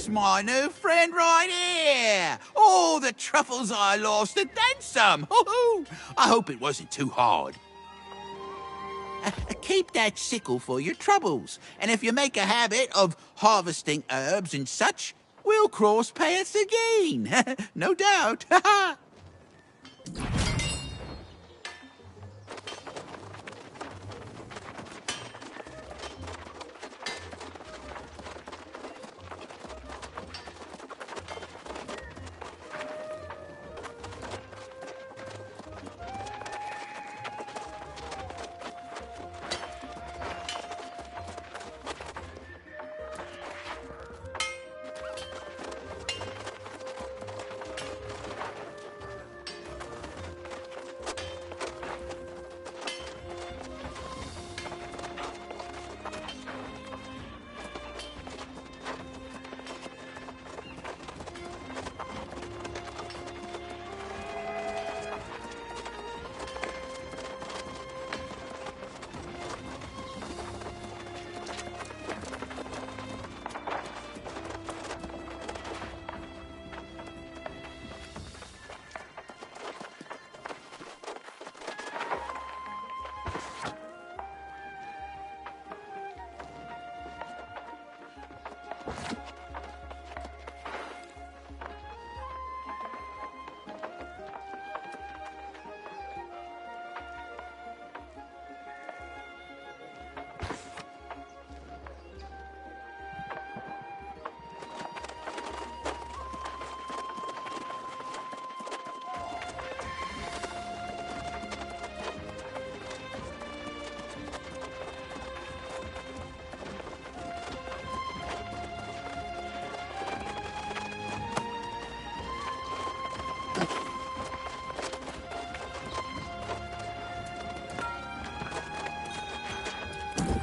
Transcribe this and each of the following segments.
Here's my new friend right here. All the truffles I lost and then some. Hoo-hoo. I hope it wasn't too hard. Keep that sickle for your troubles. And if you make a habit of harvesting herbs and such, we'll cross paths again. No doubt.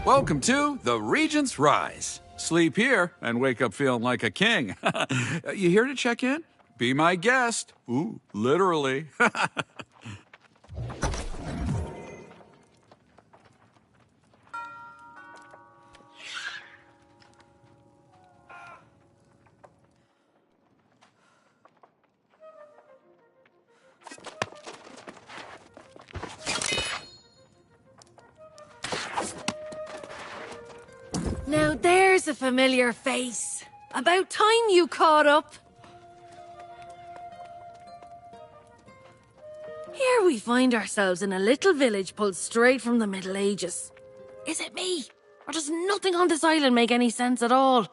Welcome to the Regent's Rise. Sleep here and wake up feeling like a king. You here to check in? Be my guest. Ooh, literally. Now there's a familiar face. About time you caught up. Here we find ourselves in a little village pulled straight from the Middle Ages. Is it me? Or does nothing on this island make any sense at all?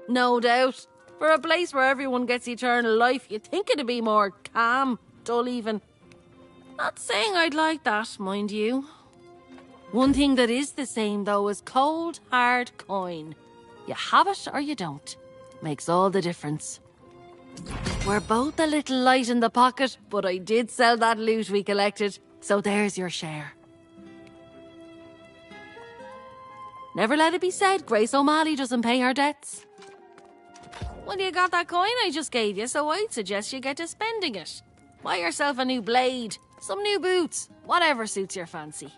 No doubt. For a place where everyone gets eternal life, you'd think it'd be more calm, dull even. Not saying I'd like that, mind you. One thing that is the same, though, is cold, hard coin. You have it or you don't. Makes all the difference. We're both a little light in the pocket, but I did sell that loot we collected, so there's your share. Never let it be said Grace O'Malley doesn't pay her debts. Well, you got that coin I just gave you, so I'd suggest you get to spending it. Buy yourself a new blade, some new boots, whatever suits your fancy.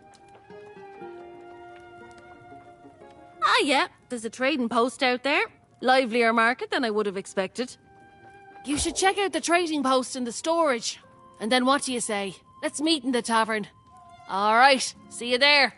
Ah, yeah, there's a trading post out there. Livelier market than I would have expected. You should check out the trading post in the storage. And then what do you say? Let's meet in the tavern. All right, see you there.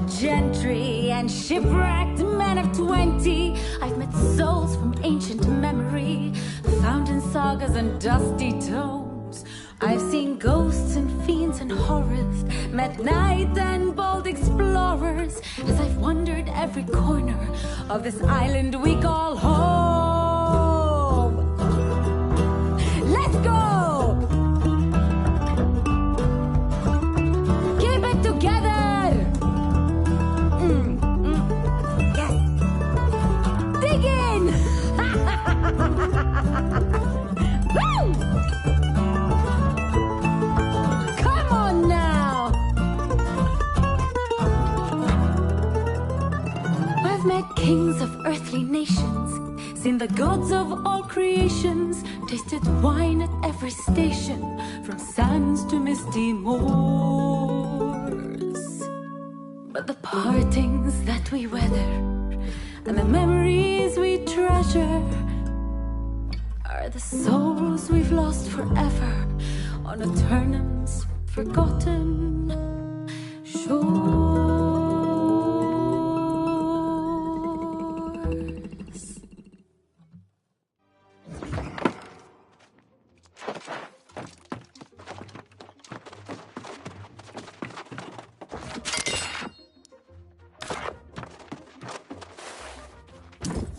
gentry and shipwrecked men of 20. I've met souls from ancient memory, found in sagas and dusty tomes. I've seen ghosts and fiends and horrors, met knights and bold explorers, as I've wandered every corner of this island we call home. Let's go! Keep it together! Yes! Dig in! Woo! Come on now! I've met kings of earthly nations, seen the gods of all creations, tasted wine at every station, from sands to misty moors. But the partings that we weather and the memories we treasure are the souls we've lost forever on Aeternum's forgotten shores.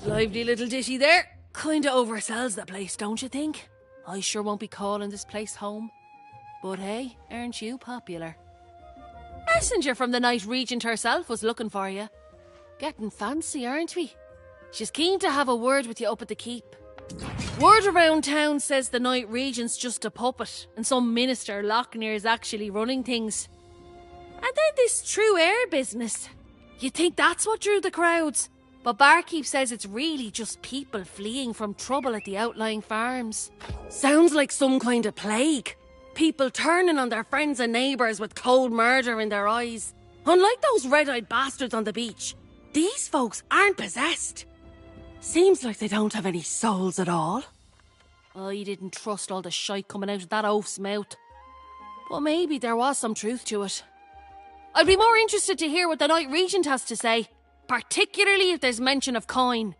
Lively little ditty there. Kinda oversells the place, don't you think? I sure won't be calling this place home. But hey, aren't you popular? Messenger from the Night Regent herself was looking for you. Getting fancy, aren't we? She's keen to have a word with you up at the keep. Word around town says the Night Regent's just a puppet, and some minister Lochner is actually running things. And then this true air business. You'd think that's what drew the crowds. But Barkeep says it's really just people fleeing from trouble at the outlying farms. Sounds like some kind of plague. People turning on their friends and neighbours with cold murder in their eyes. Unlike those red-eyed bastards on the beach, these folks aren't possessed. Seems like they don't have any souls at all. I didn't trust all the shite coming out of that oaf's mouth. But maybe there was some truth to it. I'd be more interested to hear what the Night Regent has to say. Particularly if there's mention of coin.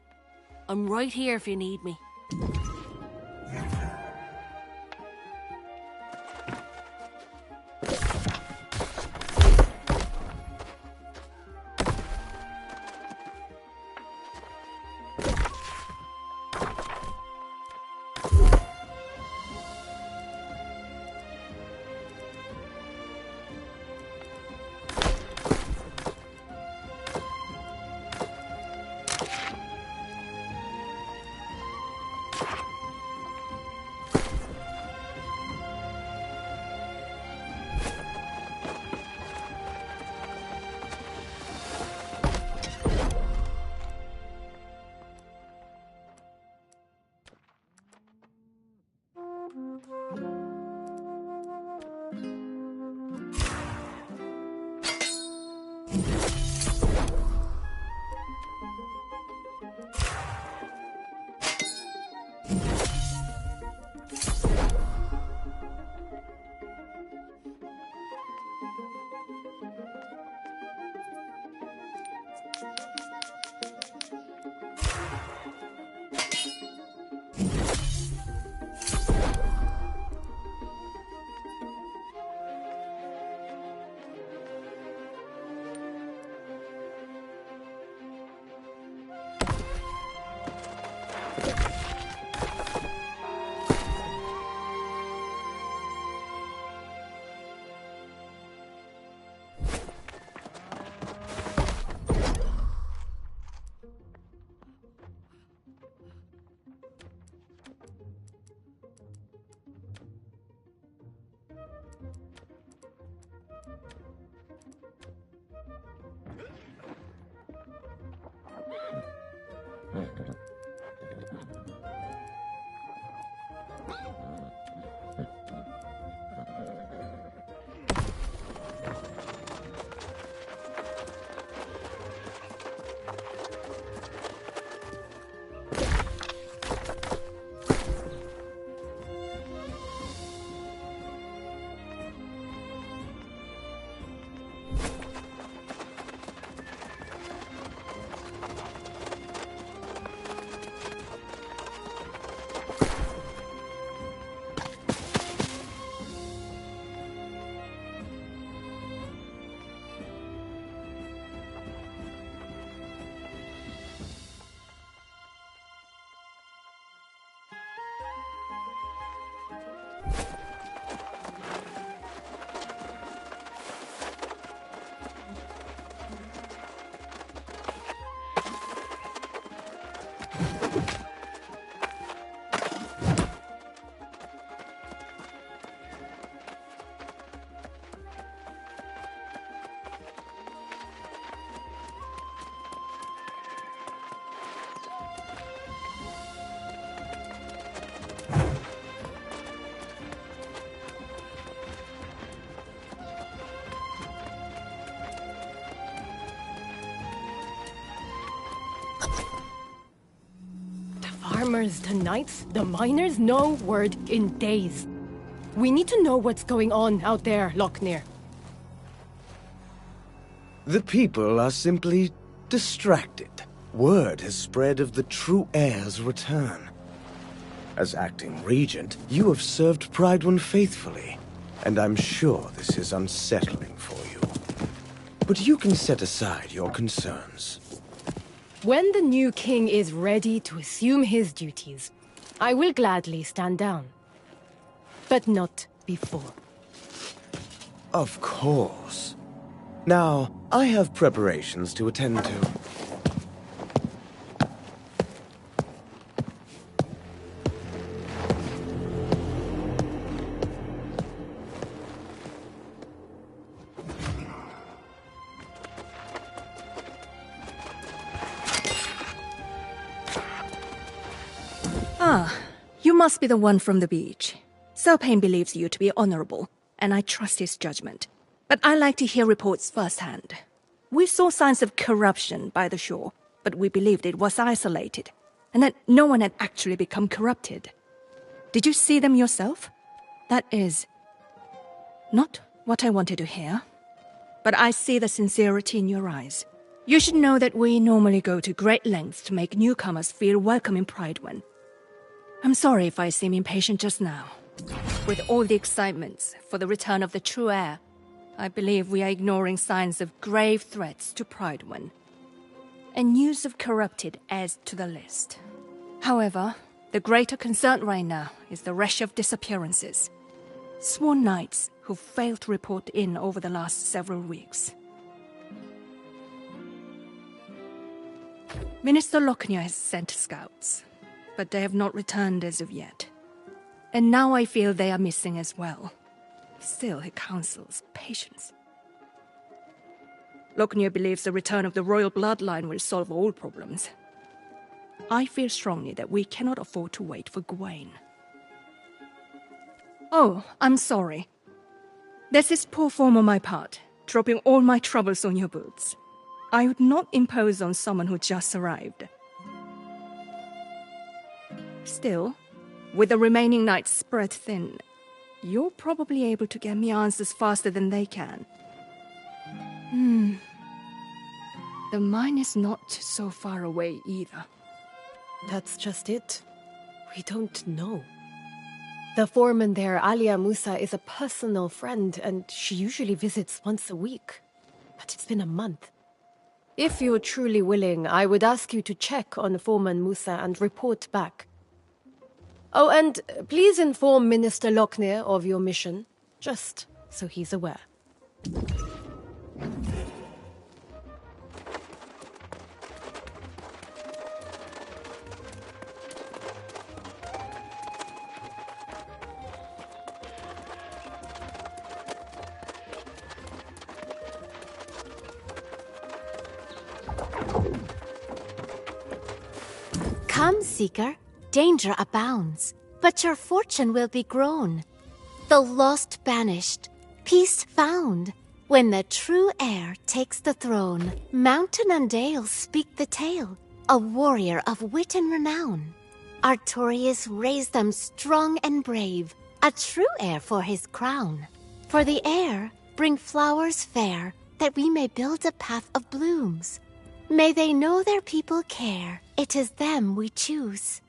I'm right here if you need me. Farmers, the knights, the miners, no word in days. We need to know what's going on out there, Lochner. The people are simply distracted. Word has spread of the true heir's return. As acting regent, you have served Pride faithfully, and I'm sure this is unsettling for you. But you can set aside your concerns. When the new king is ready to assume his duties, I will gladly stand down. But not before. Of course. Now, I have preparations to attend to. Ah, you must be the one from the beach. Selpain believes you to be honorable, and I trust his judgment. But I like to hear reports firsthand. We saw signs of corruption by the shore, but we believed it was isolated, and that no one had actually become corrupted. Did you see them yourself? That is not what I wanted to hear, but I see the sincerity in your eyes. You should know that we normally go to great lengths to make newcomers feel welcome in Pridewen. I'm sorry if I seem impatient just now. With all the excitement for the return of the true heir, I believe we are ignoring signs of grave threats to Pridewen. And news of corrupted adds to the list. However, the greater concern right now is the rush of disappearances. Sworn knights who failed to report in over the last several weeks. Minister Lochner has sent scouts, but they have not returned as of yet. And now I feel they are missing as well. Still, he counsels patience. Lochner believes the return of the royal bloodline will solve all problems. I feel strongly that we cannot afford to wait for Gawain. Oh, I'm sorry. There's this poor form on my part, dropping all my troubles on your boots. I would not impose on someone who just arrived. Still, with the remaining knights spread thin, you're probably able to get me answers faster than they can. The mine is not so far away either. That's just it. We don't know. The foreman there, Alia Musa, is a personal friend, and she usually visits once a week. But it's been a month. If you're truly willing, I would ask you to check on Foreman Musa and report back. Oh, and please inform Minister Lochner of your mission, just so he's aware. Come, Seeker. Danger abounds, but your fortune will be grown. The lost banished, peace found, when the true heir takes the throne. Mountain and dale speak the tale, a warrior of wit and renown. Artorius raised them strong and brave, a true heir for his crown. For the heir, bring flowers fair, that we may build a path of blooms. May they know their people care, it is them we choose.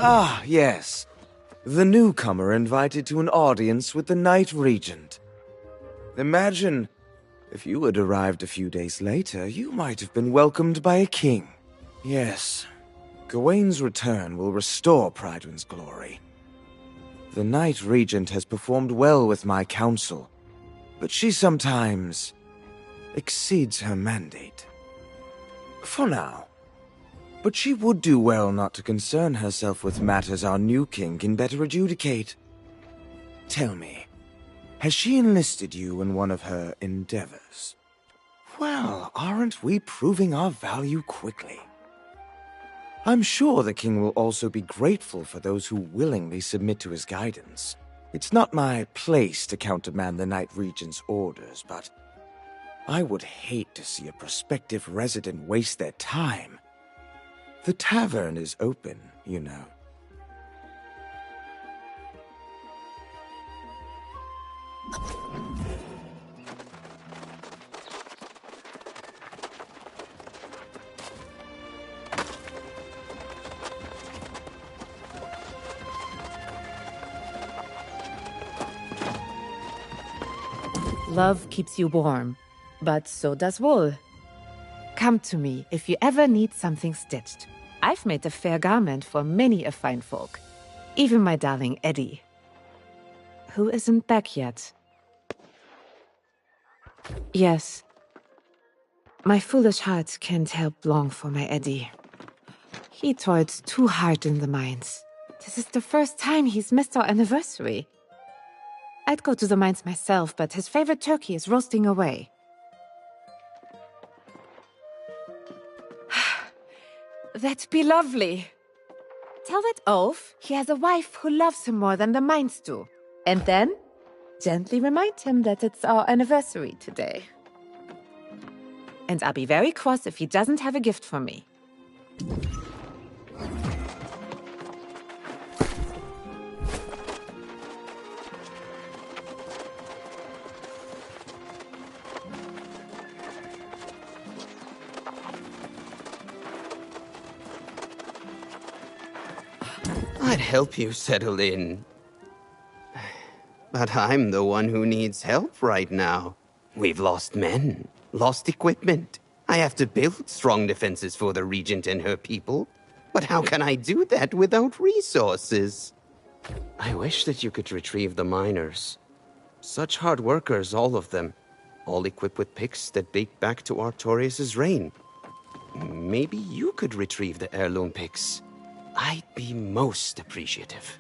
Ah, yes. The newcomer invited to an audience with the Night Regent. Imagine, if you had arrived a few days later, you might have been welcomed by a king. Yes, Gawain's return will restore Prydwen's glory. The Night Regent has performed well with my council, but she sometimes exceeds her mandate. For now. But she would do well not to concern herself with matters our new king can better adjudicate. Tell me, has she enlisted you in one of her endeavors? Well, aren't we proving our value quickly? I'm sure the king will also be grateful for those who willingly submit to his guidance. It's not my place to countermand the Night Regent's orders, but I would hate to see a prospective resident waste their time. The tavern is open, you know. Love keeps you warm, but so does wool. Come to me if you ever need something stitched. I've made a fair garment for many a fine folk, even my darling Eddie, who isn't back yet. Yes, my foolish heart can't help long for my Eddie. He toiled too hard in the mines. This is the first time he's missed our anniversary. I'd go to the mines myself, but his favorite turkey is roasting away. That'd be lovely. Tell that oaf he has a wife who loves him more than the mines do. And then, gently remind him that it's our anniversary today. And I'll be very cross if he doesn't have a gift for me. I'd help you settle in. But I'm the one who needs help right now. We've lost men, lost equipment. I have to build strong defenses for the Regent and her people. But how can I do that without resources? I wish that you could retrieve the miners. Such hard workers, all of them. All equipped with picks that date back to Artorius' reign. Maybe you could retrieve the heirloom picks. I'd be most appreciative.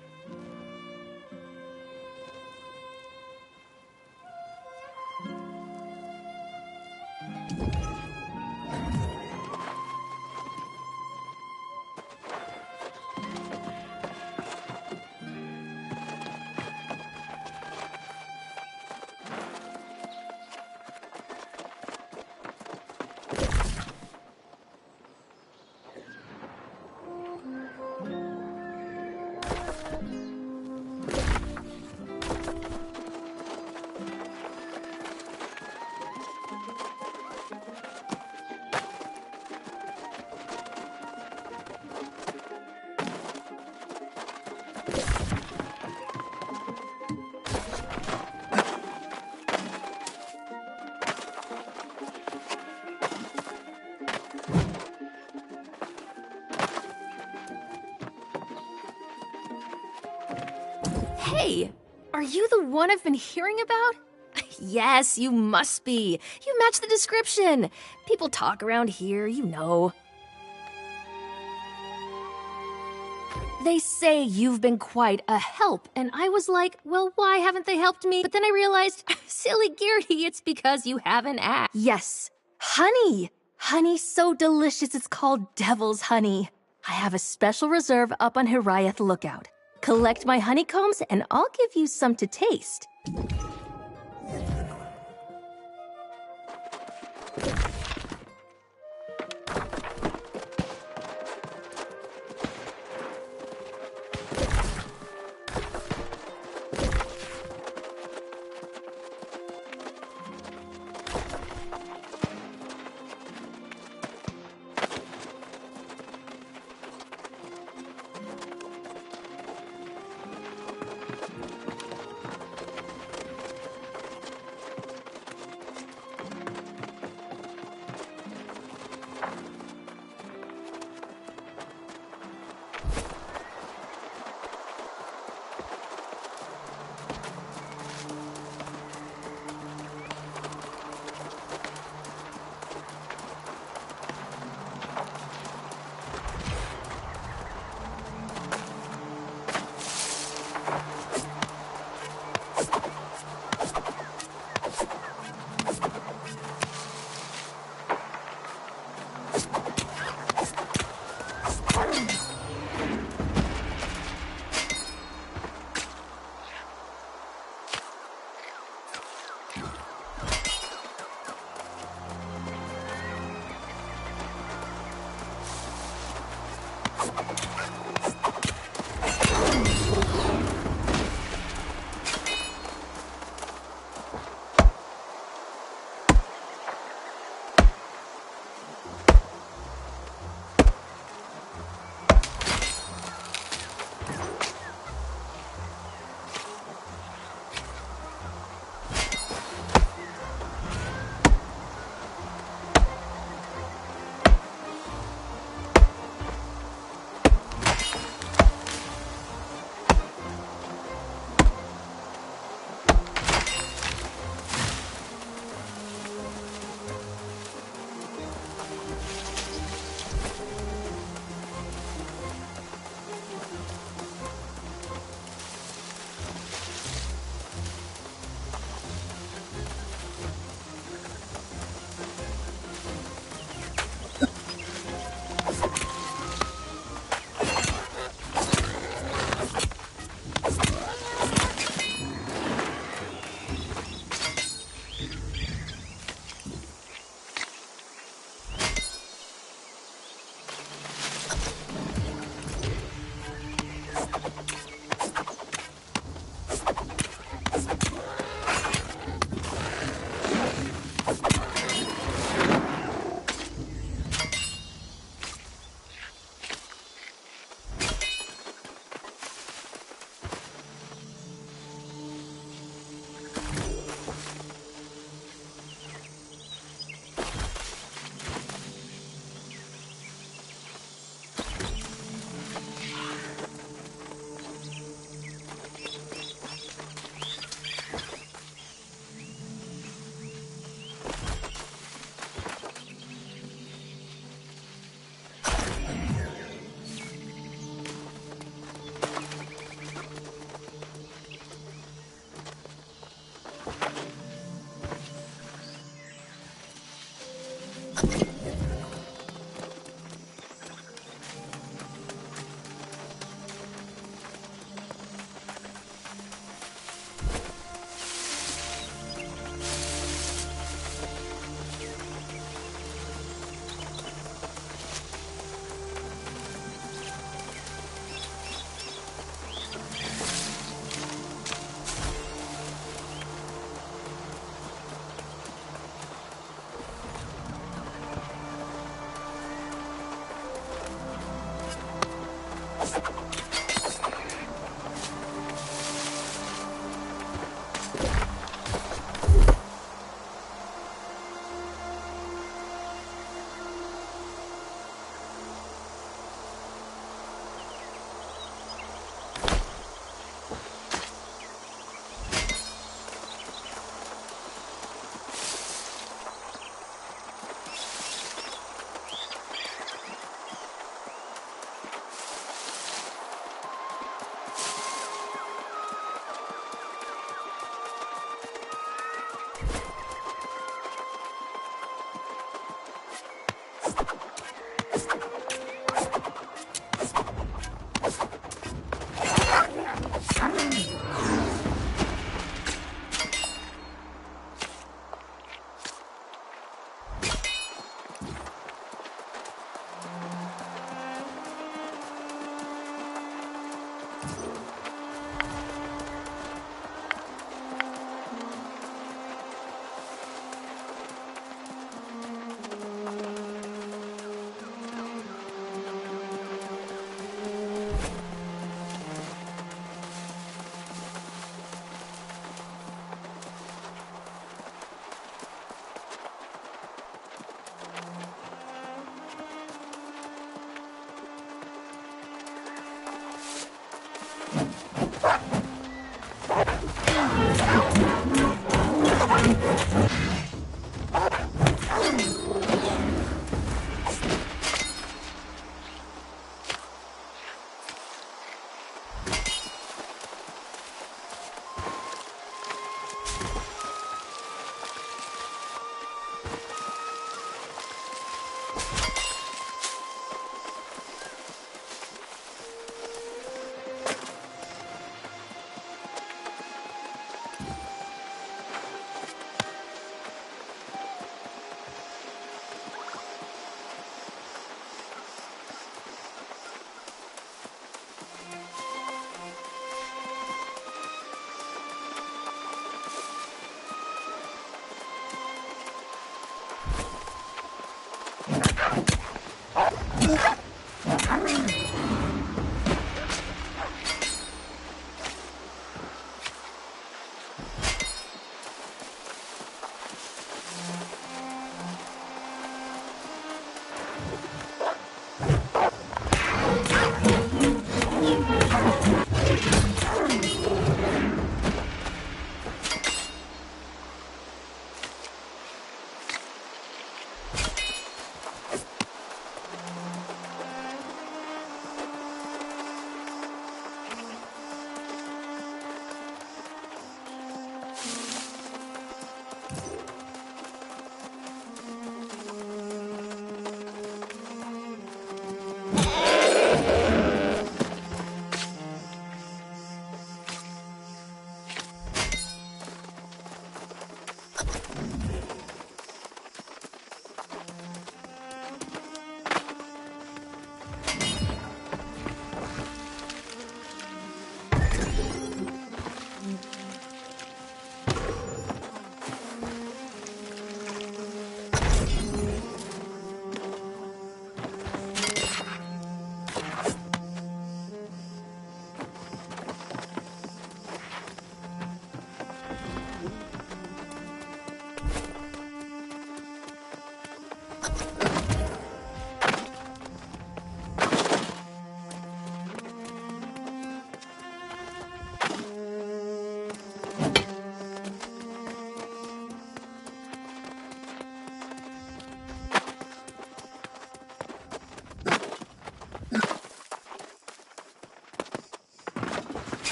Hey, are you the one I've been hearing about? Yes, you must be. You match the description. People talk around here, you know. They say you've been quite a help, and I was like, well, why haven't they helped me? But then I realized, silly Gertie, it's because you haven't asked. Yes, honey. Honey so delicious it's called devil's honey. I have a special reserve up on Hiraeth Lookout. Collect my honeycombs and I'll give you some to taste.